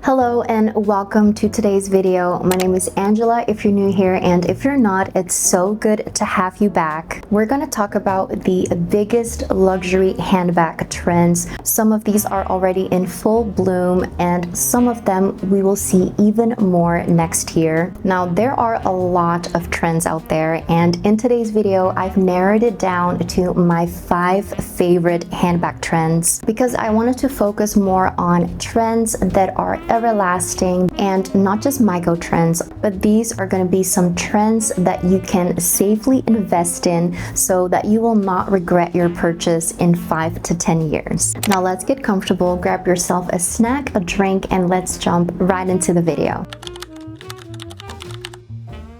Hello and welcome to today's video. My name is Angela if you're new here, and if you're not, it's so good to have you back. We're going to talk about the biggest luxury handbag trends. Some of these are already in full bloom and some of them we will see even more next year. Now there are a lot of trends out there, and in today's video I've narrowed it down to my 5 favorite handbag trends because I wanted to focus more on trends that are everlasting and not just micro trends, but these are going to be some trends that you can safely invest in so that you will not regret your purchase in 5 to 10 years. Now let's get comfortable, grab yourself a snack, a drink, and let's jump right into the video.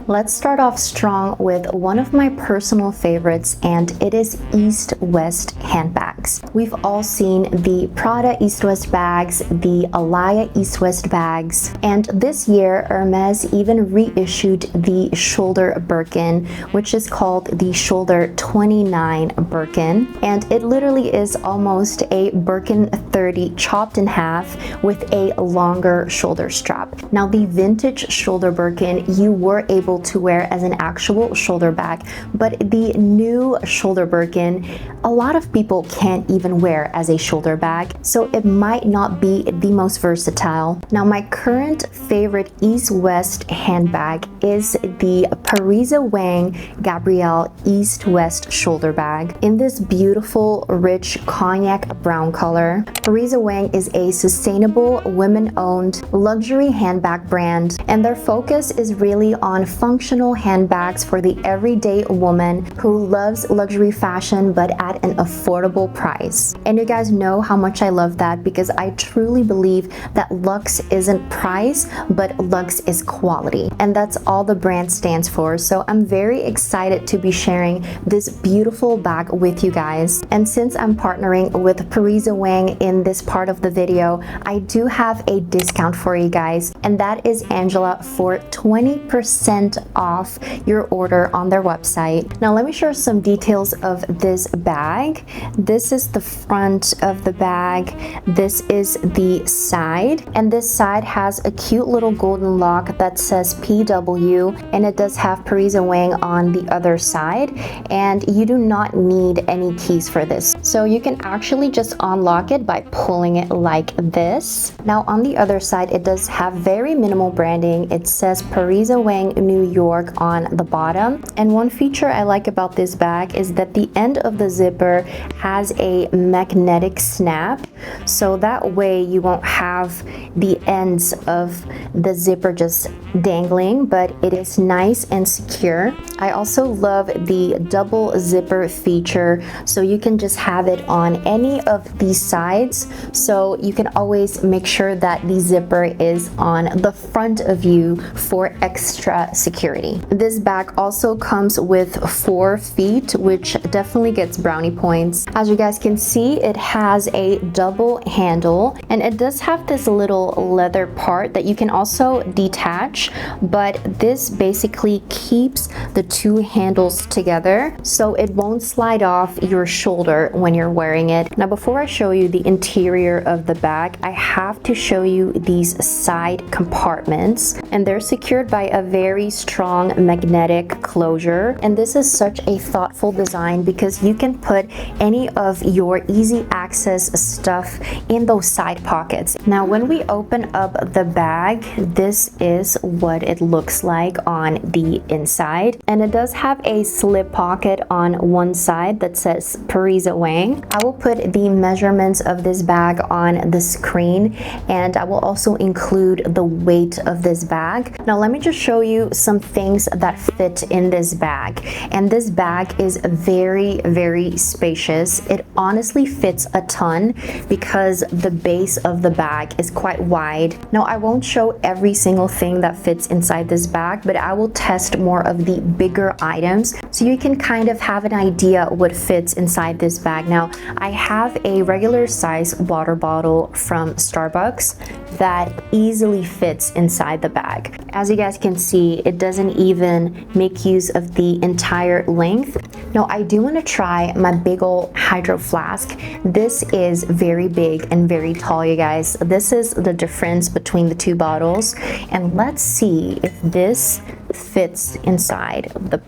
Let's start off strong with one of my personal favorites, and it is East-West handbags. We've all seen the Prada East-West bags, the Alaya East-West bags, and this year Hermes even reissued the shoulder Birkin, which is called the Shoulder 29 Birkin, and it literally is almost a Birkin 30 chopped in half with a longer shoulder strap. Now the vintage shoulder Birkin you were able to wear as an actual shoulder bag, but the new shoulder Birkin a lot of people can't even wear as a shoulder bag, so it might not be the most versatile. Now my current favorite East-West handbag is the Parisa Wang Gabrielle East-West shoulder bag in this beautiful rich cognac brown color. Parisa Wang is a sustainable women-owned luxury handbag brand, and their focus is really on functional handbags for the everyday woman who loves luxury fashion but at an affordable price. And you guys know how much I love that, because I truly believe that luxe isn't price, but luxe is quality, and that's all the brand stands for. So I'm very excited to be sharing this beautiful bag with you guys. And since I'm partnering with Parisa Wang in this part of the video, I do have a discount for you guys, and that is Angela for 20% off your order on their website. Now let me share some details of this bag. This is the front of the bag, this is the side, and this side has a cute little golden lock that says PW, and it does have Parisa Wang on the other side, and you do not need any keys for this, so you can actually just unlock it by pulling it like this. Now on the other side it does have very minimal branding. It says Parisa Wang New York on the bottom, and one feature I like about this bag is that the end of the zipper has a magnetic snap, so that way you won't have the ends of the zipper just dangling, but it is nice and secure. I also love the double zipper feature, so you can just have it on any of these sides, so you can always make sure that the zipper is on the front of you for extra security. This bag also comes with 4 feet, which definitely gets brownie points. As you guys can see, it has a double handle, and it does have this little leather part that you can also detach, but this basically keeps the 2 handles together so it won't slide off your shoulder when you're wearing it. Now before I show you the interior of the bag, I have to show you these side compartments, and they're secured by a very strong magnetic closure, and this is such a thoughtful design because you can put any of your easy access stuff in those side pockets. Now when we open up the bag, this is what it looks like on the inside, and it does have a slip pocket on one side that says Parisa Wang. I will put the measurements of this bag on the screen, and I will also include the weight of this bag. Now let me just show you some things that fit in this bag, and this bag is very spacious. It honestly fits a ton because the base of the bag is quite wide. Now I won't show every single thing that fits inside this bag, but I will test more of the bigger items so you can kind of have an idea what fits inside this bag. Now I have a regular size water bottle from Starbucks that easily fits inside the bag. As you guys can see, it doesn't even make use of the entire length. Now I do want to try my big old hydro flask. This is very big and very tall, you guys. This is the difference between the two bottles, and let's see if this fits inside the...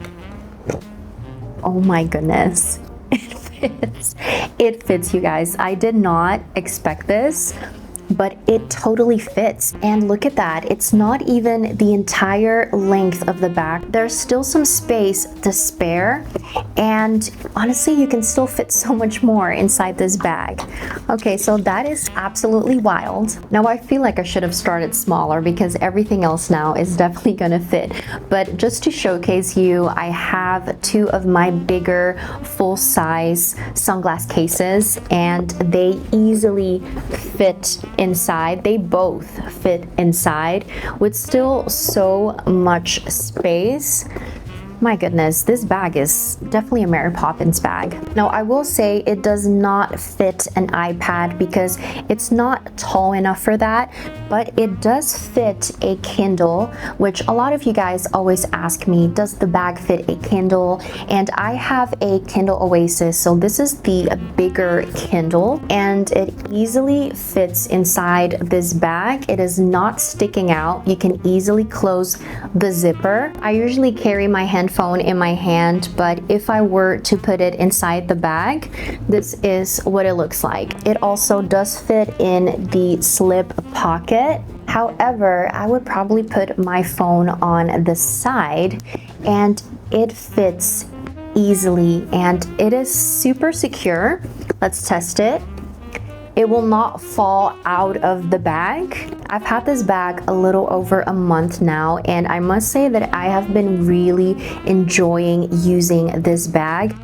Oh my goodness. It fits, you guys. I did not expect this, but it totally fits. And look at that, it's not even the entire length of the bag. There's still some space to spare, and honestly you can still fit so much more inside this bag. Okay, so that is absolutely wild. Now I feel like I should have started smaller because everything else now is definitely gonna fit, but just to showcase you, I have two of my bigger full-size sunglass cases, and they easily fit inside. They both fit inside with still so much space. My goodness, this bag is definitely a Mary Poppins bag. Now I will say it does not fit an iPad because it's not tall enough for that, but it does fit a Kindle, which a lot of you guys always ask me, does the bag fit a Kindle? And I have a Kindle Oasis, so this is the bigger Kindle, and it easily fits inside this bag. It is not sticking out. You can easily close the zipper. I usually carry my phone in my hand, but if I were to put it inside the bag, this is what it looks like. It also does fit in the slip pocket. However, I would probably put my phone on the side, and it fits easily, and it is super secure. Let's test it. It will not fall out of the bag. I've had this bag a little over a month now, and I must say that I have been really enjoying using this bag.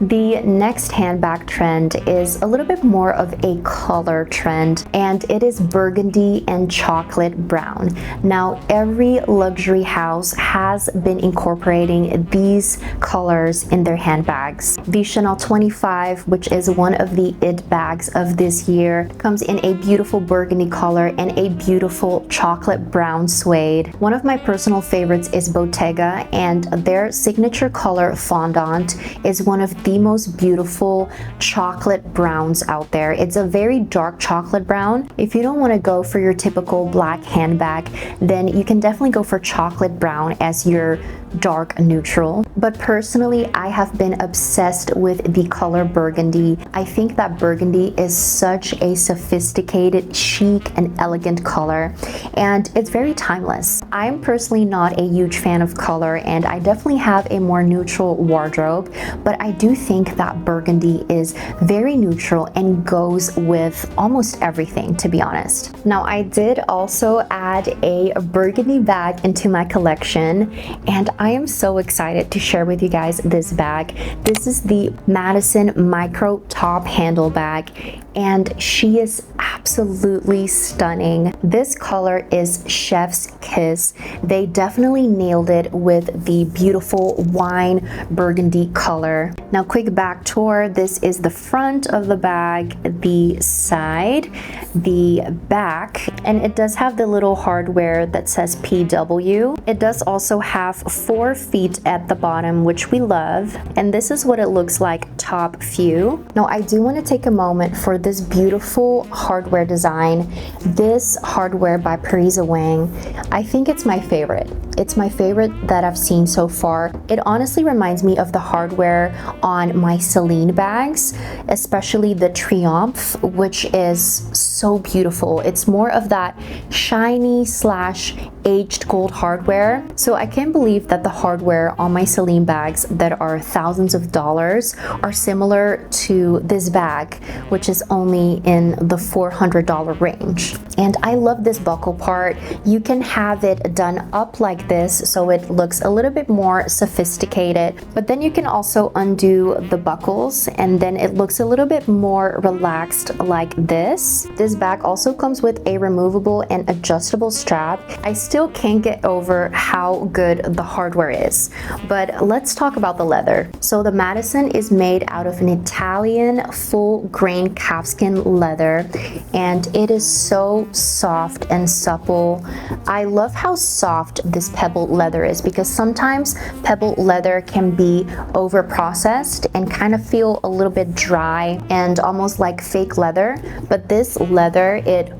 The next handbag trend is a little bit more of a color trend, and it is burgundy and chocolate brown. Now, every luxury house has been incorporating these colors in their handbags. The Chanel 25, which is one of the it bags of this year, comes in a beautiful burgundy color and a beautiful chocolate brown suede. One of my personal favorites is Bottega, and their signature color fondant is one of the most beautiful chocolate browns out there. It's a very dark chocolate brown. If you don't want to go for your typical black handbag, then you can definitely go for chocolate brown as your dark neutral. But personally, I have been obsessed with the color burgundy. I think that burgundy is such a sophisticated, chic, and elegant color, and it's very timeless. I'm personally not a huge fan of color, and I definitely have a more neutral wardrobe, but I do think that burgundy is very neutral and goes with almost everything, to be honest. Now, I did also add a burgundy bag into my collection, and I am so excited to share with you guys this bag. This is the Madison Micro Top Handle bag, and she is absolutely stunning. This color is Chef's Kiss. They definitely nailed it with the beautiful wine burgundy color. Now, quick back tour. This is the front of the bag, the side, the back, and it does have the little hardware that says PW. It does also have 4 feet at the bottom, which we love, and this is what it looks like top view. Now, I do want to take a moment for this beautiful hardware design. This hardware by Parisa Wang, I think it's my favorite. It's my favorite that I've seen so far. It honestly reminds me of the hardware on my Celine bags, especially the Triomphe, which is so beautiful. It's more of that shiny slash aged gold hardware. So I can't believe that the hardware on my Celine bags that are thousands of dollars are similar to this bag, which is only in the $400 range. And I love this buckle part. You can have it done up like this, so it looks a little bit more sophisticated, but then you can also undo the buckles, and then it looks a little bit more relaxed like this. This bag also comes with a removable and adjustable strap. I still can't get over how good the hardware is. But let's talk about the leather. So the Madison is made out of an Italian full grain calfskin leather, and it is so soft and supple. I love how soft this pebble leather is, because sometimes pebble leather can be over processed and kind of feel a little bit dry and almost like fake leather, but this leather, it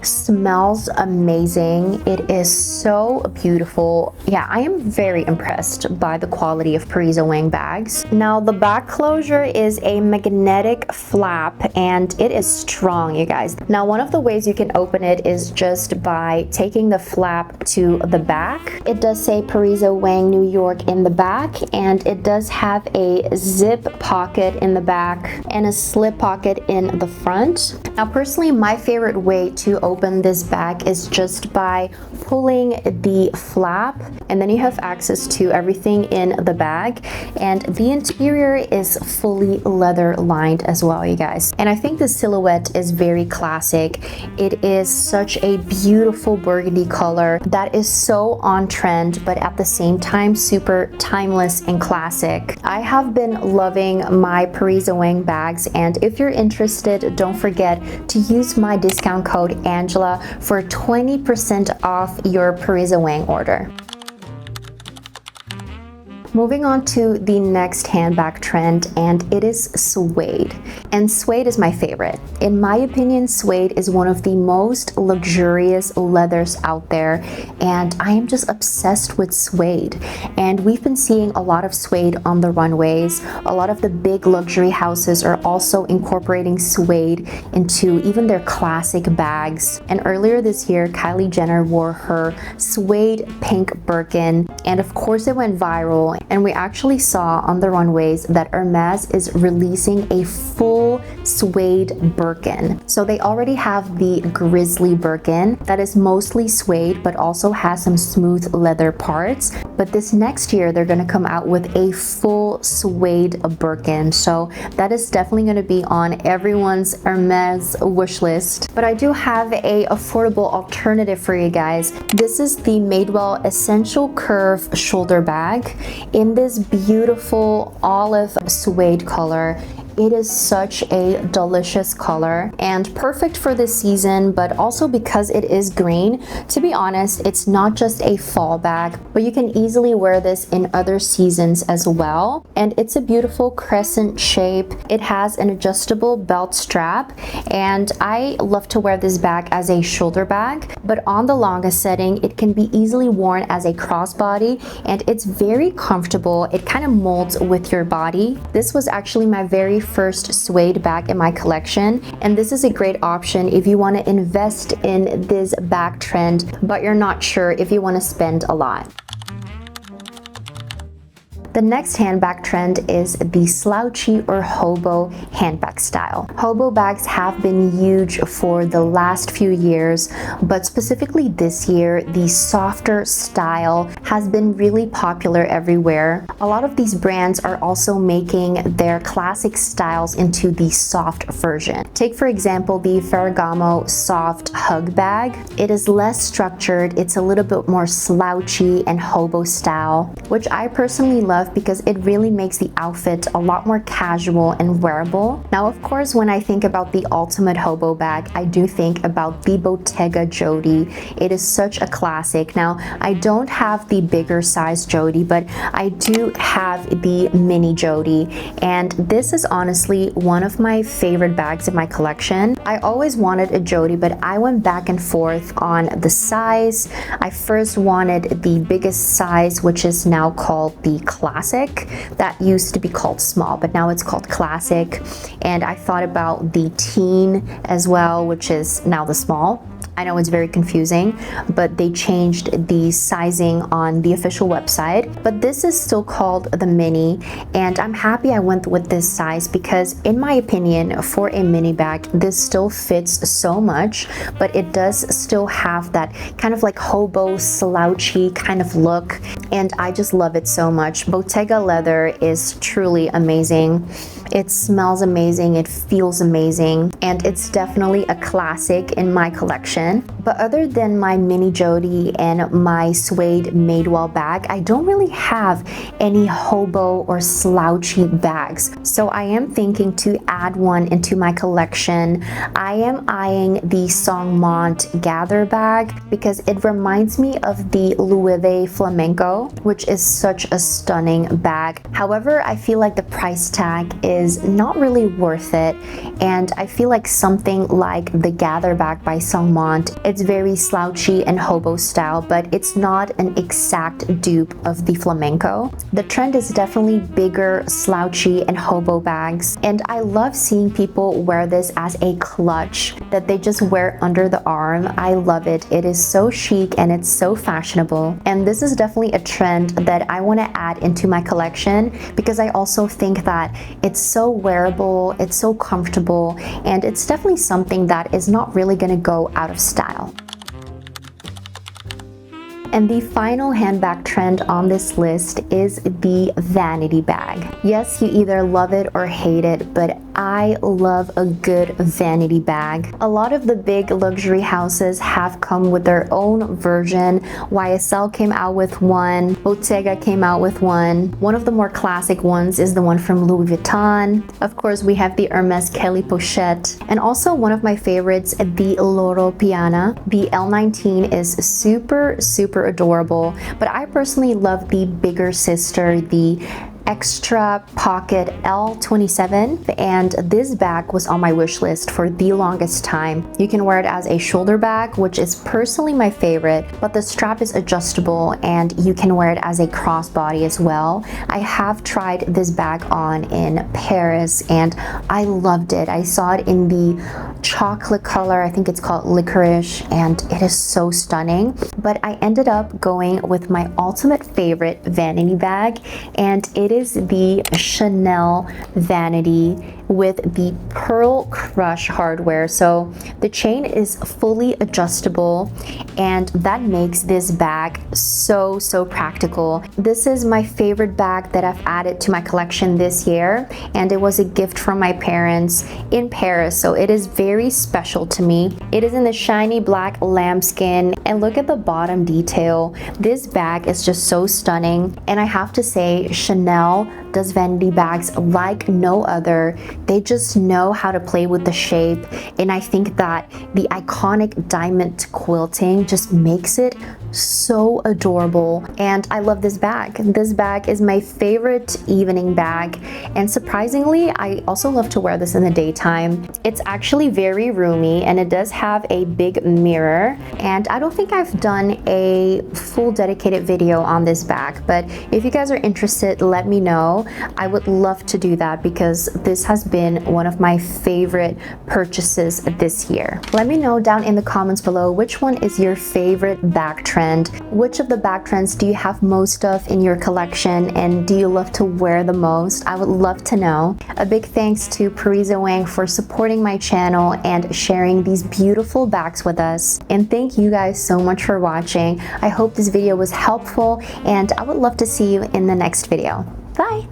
smells amazing. It is so beautiful. Yeah, I am very impressed by the quality of Parisa Wang bags. Now the back closure is a magnetic flap, and it is strong, you guys. Now one of the ways you can open it is just by taking the flap to the back. It does say Parisa Wang New York in the back, and it does have a zip pocket in the back and a slip pocket in the front. Now personally, my favorite way to open this bag is just by pulling the flap, and then you have access to everything in the bag, and the interior is fully leather lined as well, you guys. And I think the silhouette is very classic. It is such a beautiful burgundy color that is so on trend, but at the same time super timeless and classic. I have been loving my Parisa Wang bags, and if you're interested, don't forget to use my discount code Angela for 20% off your Parisa Wang order. Moving on to the next handbag trend, and it is suede. And suede is my favorite. In my opinion, suede is one of the most luxurious leathers out there, and I am just obsessed with suede. And we've been seeing a lot of suede on the runways. A lot of the big luxury houses are also incorporating suede into even their classic bags. And earlier this year, Kylie Jenner wore her suede pink Birkin, and of course it went viral. And we actually saw on the runways that Hermes is releasing a full suede Birkin. So they already have the Grizzly Birkin that is mostly suede but also has some smooth leather parts. But this next year they're going to come out with a full suede Birkin. So that is definitely going to be on everyone's Hermes wish list. But I do have a affordable alternative for you guys. This is the Madewell Essential Curve shoulder bag in this beautiful olive suede color. It is such a delicious color and perfect for this season, but also because it is green. To be honest, it's not just a fall bag, but you can easily wear this in other seasons as well. And it's a beautiful crescent shape. It has an adjustable belt strap, and I love to wear this bag as a shoulder bag, but on the longest setting, it can be easily worn as a crossbody, and it's very comfortable. It kind of molds with your body. This was actually my very first suede bag in my collection, and this is a great option if you want to invest in this bag trend but you're not sure if you want to spend a lot. The next handbag trend is the slouchy or hobo handbag style. Hobo bags have been huge for the last few years, but specifically this year, the softer style has been really popular everywhere. A lot of these brands are also making their classic styles into the soft version. Take for example the Ferragamo soft hug bag. It is less structured, it's a little bit more slouchy and hobo style, which I personally love because it really makes the outfit a lot more casual and wearable. Now, of course, when I think about the ultimate hobo bag, I do think about the Bottega Jodie. It is such a classic. Now, I don't have the bigger size Jodie, but I do have the mini Jodie, and this is honestly one of my favorite bags in my collection. I always wanted a Jodie, but I went back and forth on the size. I first wanted the biggest size, which is now called the Classic. That used to be called small, but now it's called Classic. And I thought about the teen as well, which is now the small. I know it's very confusing, but they changed the sizing on the official website. But this is still called the mini, and I'm happy I went with this size because in my opinion, for a mini bag, this still fits so much, but it does still have that kind of like hobo slouchy kind of look, and I just love it so much. Bottega leather is truly amazing. It smells amazing, it feels amazing, and it's definitely a classic in my collection. But other than my mini Jody and my suede Madewell bag, I don't really have any Hobo or Slouchy bags. So I am thinking to add one into my collection. I am eyeing the Songmont Gather bag because it reminds me of the Loewe Flamenco, which is such a stunning bag. However, I feel like the price tag is not really worth it, and I feel like something like the Gather bag by Songmont, it's very slouchy and hobo style, but it's not an exact dupe of the flamenco. The trend is definitely bigger, slouchy and hobo bags, and I love seeing people wear this as a clutch that they just wear under the arm. I love it. It is so chic and it's so fashionable, and this is definitely a trend that I want to add into my collection because I also think that it's so wearable, it's so comfortable, and it's definitely something that is not really going to go out of style. And the final handbag trend on this list is the vanity bag. Yes, you either love it or hate it, but I love a good vanity bag. A lot of the big luxury houses have come with their own version. YSL came out with one, Bottega came out with one. One of the more classic ones is the one from Louis Vuitton. Of course, we have the Hermes Kelly Pochette, and also one of my favorites, the Loro Piana. The L19 is super adorable, but I personally love the bigger sister, the extra pocket L27, and this bag was on my wish list for the longest time. You can wear it as a shoulder bag, which is personally my favorite, but the strap is adjustable and you can wear it as a crossbody as well. I have tried this bag on in Paris and I loved it. I saw it in the chocolate color, I think it's called licorice, and it is so stunning. But I ended up going with my ultimate favorite vanity bag, and it is the Chanel Vanity with the pearl crush hardware. So the chain is fully adjustable, and that makes this bag so practical. This is my favorite bag that I've added to my collection this year, and it was a gift from my parents in Paris, so it is very special to me. It is in the shiny black lambskin, and look at the bottom detail. This bag is just so stunning, and I have to say Chanel does vanity bags like no other. They just know how to play with the shape, and I think that the iconic diamond quilting just makes it so adorable, and I love this bag. This bag is my favorite evening bag, and surprisingly I also love to wear this in the daytime. It's actually very roomy, and it does have a big mirror, and I don't think I've done a full dedicated video on this bag, but if you guys are interested, let me know. I would love to do that because this has been one of my favorite purchases this year. Let me know down in the comments below which one is your favorite bag trend. Which of the bag trends do you have most of in your collection, and do you love to wear the most? I would love to know. A big thanks to Parisa Wang for supporting my channel and sharing these beautiful bags with us. And thank you guys so much for watching. I hope this video was helpful, and I would love to see you in the next video. Bye!